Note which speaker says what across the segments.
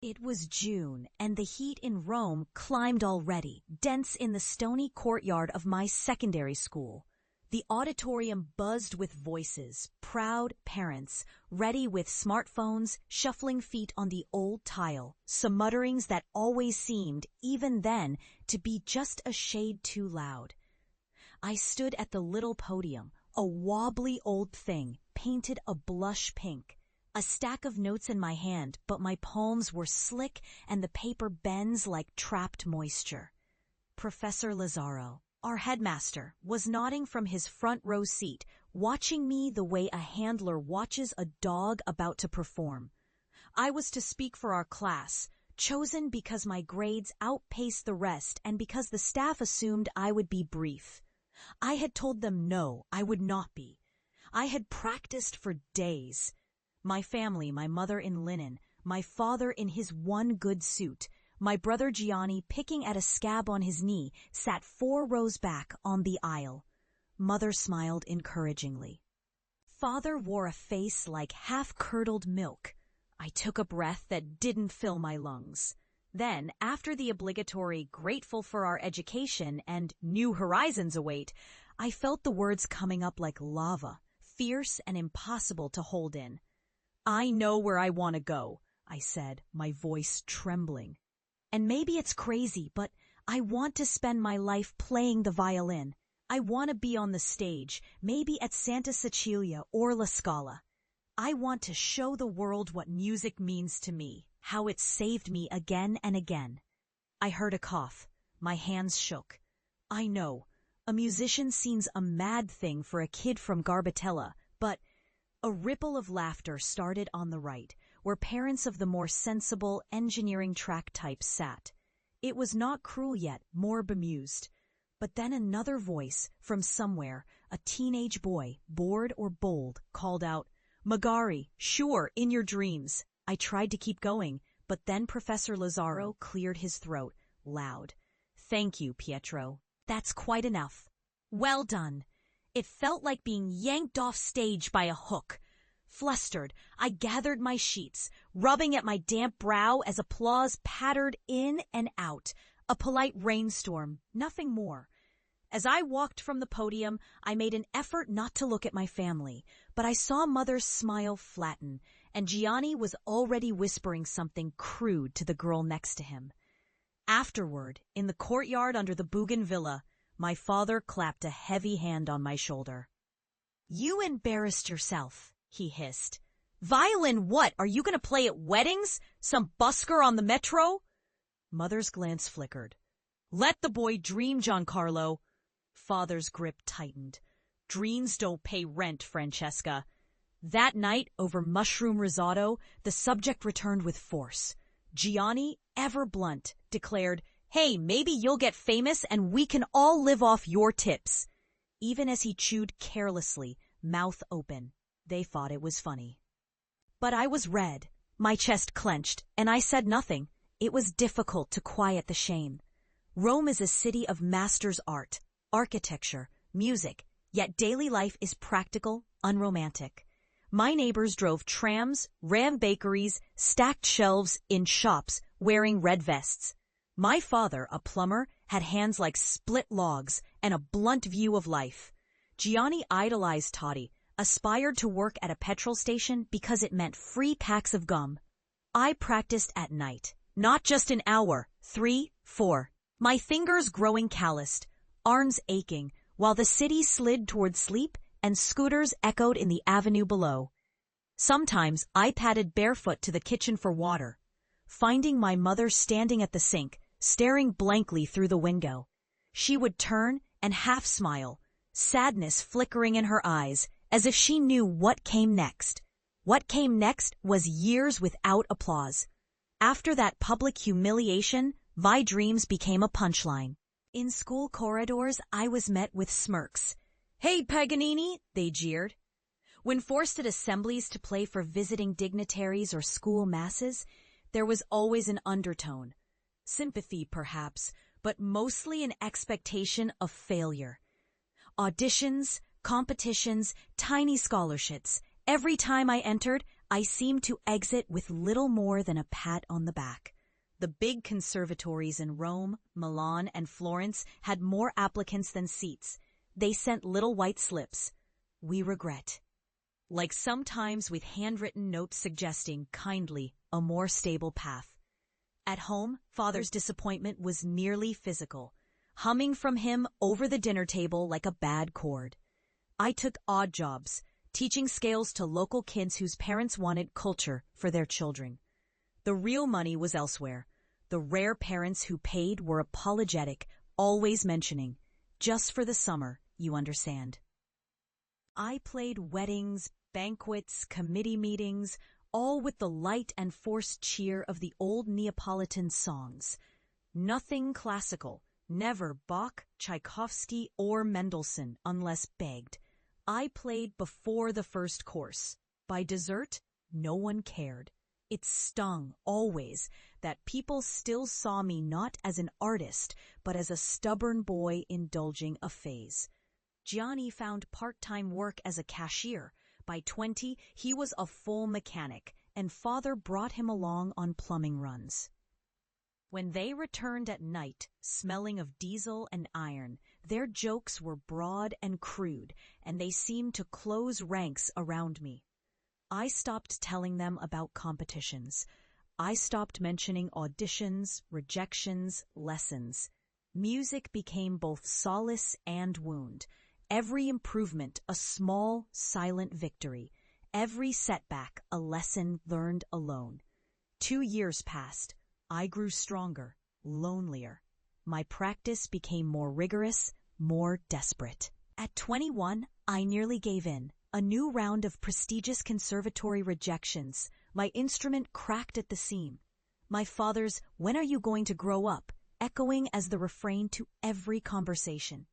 Speaker 1: It was June, and the heat in Rome climbed already, dense in the stony courtyard of my secondary school. The auditorium buzzed with voices, proud parents, ready with smartphones, shuffling feet on the old tile, some mutterings that always seemed, even then, to be just a shade too loud. I stood at the little podium, a wobbly old thing, painted a blush pink. A stack of notes in my hand, but my palms were slick and the paper bends like trapped moisture. Professor Lazaro, our headmaster, was nodding from his front row seat, watching me the way a handler watches a dog about to perform. I was to speak for our class, chosen because my grades outpaced the rest and because the staff assumed I would be brief. I had told them no, I would not be. I had practiced for days. My family, my mother in linen, my father in his one good suit, my brother Gianni picking at a scab on his knee, sat 4 rows back on the aisle. Mother smiled encouragingly. Father wore a face like half-curdled milk. I took a breath that didn't fill my lungs. Then, after the obligatory grateful for our education and new horizons await, I felt the words coming up like lava, fierce and impossible to hold in. I know where I want to go, I said, my voice trembling. And maybe it's crazy, but I want to spend my life playing the violin. I want to be on the stage, maybe at Santa Cecilia or La Scala. I want to show the world what music means to me, how it saved me again and again. I heard a cough. My hands shook. I know, a musician seems a mad thing for a kid from Garbatella, but a ripple of laughter started on the right, where parents of the more sensible engineering track types sat. It was not cruel yet, more bemused. But then another voice, from somewhere, a teenage boy, bored or bold, called out, "Magari, sure, in your dreams." I tried to keep going, but then Professor Lazaro cleared his throat, loud. "Thank you, Pietro. That's quite enough. Well done." It felt like being yanked off stage by a hook. Flustered, I gathered my sheets, rubbing at my damp brow as applause pattered in and out. A polite rainstorm, nothing more. As I walked from the podium, I made an effort not to look at my family, but I saw Mother's smile flatten, and Gianni was already whispering something crude to the girl next to him. Afterward, in the courtyard under the bougainvillea, my father clapped a heavy hand on my shoulder. "You embarrassed yourself," he hissed. "Violin what? Are you going to play at weddings? Some busker on the metro?" Mother's glance flickered. "Let the boy dream, Giancarlo." Father's grip tightened. "Dreams don't pay rent, Francesca." That night, over mushroom risotto, the subject returned with force. Gianni, ever blunt, declared, "Hey, maybe you'll get famous and we can all live off your tips." Even as he chewed carelessly, mouth open, they thought it was funny. But I was red, my chest clenched, and I said nothing. It was difficult to quiet the shame. Rome is a city of masters' art, architecture, music, yet daily life is practical, unromantic. My neighbors drove trams, ran bakeries, stacked shelves in shops, wearing red vests. My father, a plumber, had hands like split logs and a blunt view of life. Gianni idolized Toddy, aspired to work at a petrol station because it meant free packs of gum. I practiced at night, not just an hour, 3, 4. My fingers growing calloused, arms aching, while the city slid toward sleep and scooters echoed in the avenue below. Sometimes I padded barefoot to the kitchen for water, finding my mother standing at the sink, staring blankly through the window. She would turn and half smile, sadness flickering in her eyes, as if she knew what came next. What came next was years without applause. After that public humiliation, my dreams became a punchline. In school corridors, I was met with smirks. "Hey, Paganini," they jeered. When forced at assemblies to play for visiting dignitaries or school masses, there was always an undertone. Sympathy, perhaps, but mostly an expectation of failure. Auditions, competitions, tiny scholarships. Every time I entered, I seemed to exit with little more than a pat on the back. The big conservatories in Rome, Milan, and Florence had more applicants than seats. They sent little white slips. We regret. Like sometimes with handwritten notes suggesting, kindly, a more stable path. At home, Father's disappointment was nearly physical, humming from him over the dinner table like a bad chord. I took odd jobs, teaching scales to local kids whose parents wanted culture for their children. The real money was elsewhere. The rare parents who paid were apologetic, always mentioning, just for the summer, you understand. I played weddings, banquets, committee meetings, all with the light and forced cheer of the old Neapolitan songs. Nothing classical, never Bach, Tchaikovsky, or Mendelssohn unless begged. I played before the first course. By dessert, no one cared. It stung, always, that people still saw me not as an artist, but as a stubborn boy indulging a phase. Gianni found part-time work as a cashier. By 20, he was a full mechanic, and Father brought him along on plumbing runs. When they returned at night, smelling of diesel and iron, their jokes were broad and crude, and they seemed to close ranks around me. I stopped telling them about competitions. I stopped mentioning auditions, rejections, lessons. Music became both solace and wound. Every improvement a small, silent victory. Every setback a lesson learned alone. 2 years passed. I grew stronger, lonelier. My practice became more rigorous, more desperate. At 21, I nearly gave in. A new round of prestigious conservatory rejections. My instrument cracked at the seam. My father's, "When are you going to grow up?" echoing as the refrain to every conversation.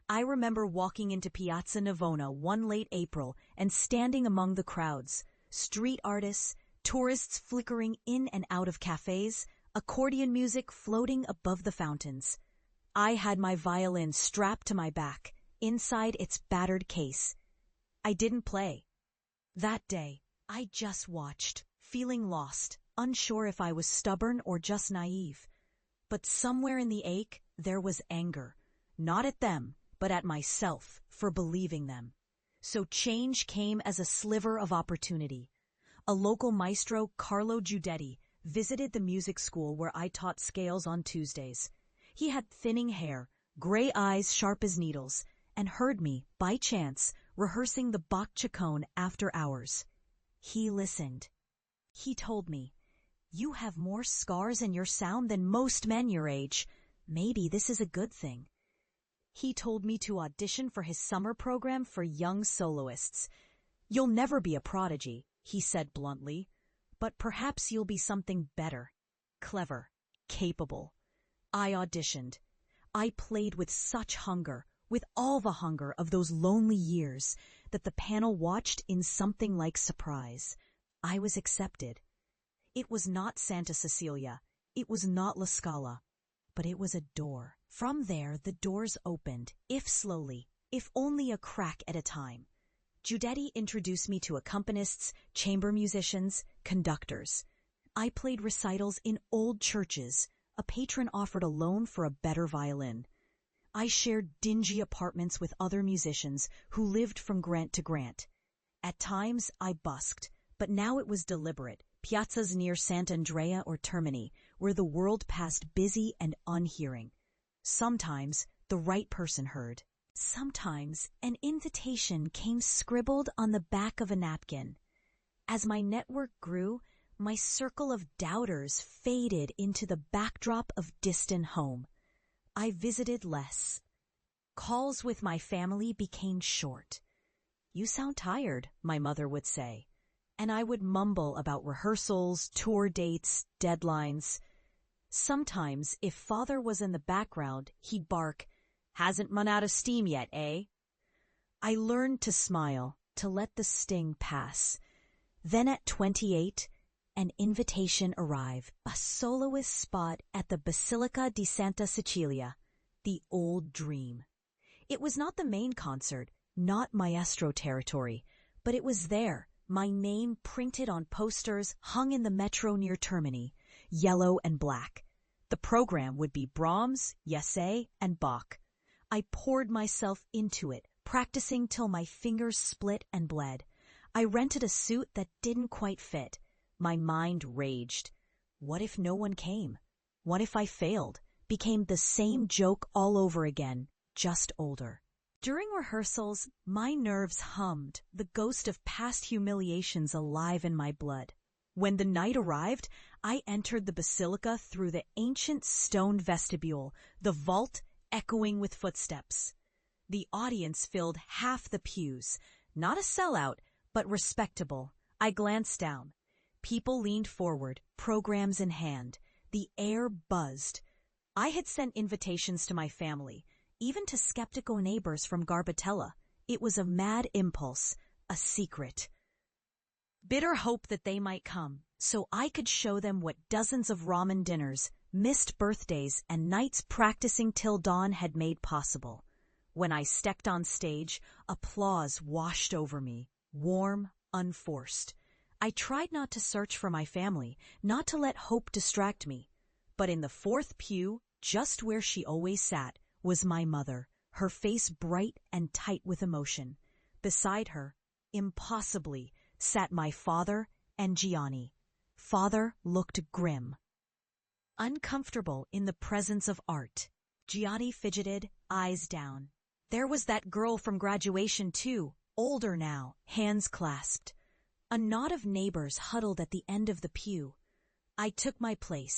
Speaker 1: I remember walking into Piazza Navona one late April and standing among the crowds, street artists, tourists flickering in and out of cafes, accordion music floating above the fountains. I had my violin strapped to my back, inside its battered case. I didn't play. That day, I just watched, feeling lost, unsure if I was stubborn or just naive. But somewhere in the ache, there was anger, not at them, but at myself for believing them. So change came as a sliver of opportunity. A local maestro, Carlo Giudetti, visited the music school where I taught scales on Tuesdays. He had thinning hair, gray eyes sharp as needles, and heard me, by chance, rehearsing the Bach chaconne after hours. He listened. He told me, "You have more scars in your sound than most men your age. Maybe this is a good thing." He told me to audition for his summer program for young soloists. "You'll never be a prodigy," he said bluntly, "but perhaps you'll be something better, clever, capable." I auditioned. I played with such hunger, with all the hunger of those lonely years, that the panel watched in something like surprise. I was accepted. It was not Santa Cecilia. It was not La Scala. But it was a door. From there, the doors opened, if slowly, if only a crack at a time. Giudetti introduced me to accompanists, chamber musicians, conductors. I played recitals in old churches. A patron offered a loan for a better violin. I shared dingy apartments with other musicians who lived from grant to grant. At times, I busked, but now it was deliberate. Piazzas near Sant'Andrea or Termini, where the world passed busy and unhearing. Sometimes, the right person heard. Sometimes, an invitation came scribbled on the back of a napkin. As my network grew, my circle of doubters faded into the backdrop of distant home. I visited less. Calls with my family became short. "You sound tired," my mother would say, and I would mumble about rehearsals, tour dates, deadlines. Sometimes, if Father was in the background, he'd bark, "Hasn't run out of steam yet, eh?" I learned to smile, to let the sting pass. Then at 28, an invitation arrived, a soloist spot at the Basilica di Santa Cecilia, the old dream. It was not the main concert, not maestro territory, but it was there, my name printed on posters hung in the metro near Termini, yellow and black. The program would be Brahms, Yesse, and Bach. I poured myself into it, practicing till my fingers split and bled. I rented a suit that didn't quite fit. My mind raged. What if no one came? What if I failed, became the same joke all over again, just older? During rehearsals, my nerves hummed, the ghost of past humiliations alive in my blood. When the night arrived, I entered the basilica through the ancient stone vestibule, the vault echoing with footsteps. The audience filled half the pews, not a sellout, but respectable. I glanced down. People leaned forward, programs in hand. The air buzzed. I had sent invitations to my family, even to skeptical neighbors from Garbatella. It was a mad impulse, a secret. Bitter hope that they might come, so I could show them what dozens of ramen dinners, missed birthdays, and nights practicing till dawn had made possible. When I stepped on stage, applause washed over me, warm, unforced. I tried not to search for my family, not to let hope distract me. But in the fourth pew, just where she always sat, was my mother, her face bright and tight with emotion. Beside her, impossibly, sat my father and Gianni. Father looked grim, uncomfortable in the presence of art. Gianni fidgeted, eyes down. There was that girl from graduation too, older now, hands clasped. A knot of neighbors huddled at the end of the pew. I took my place,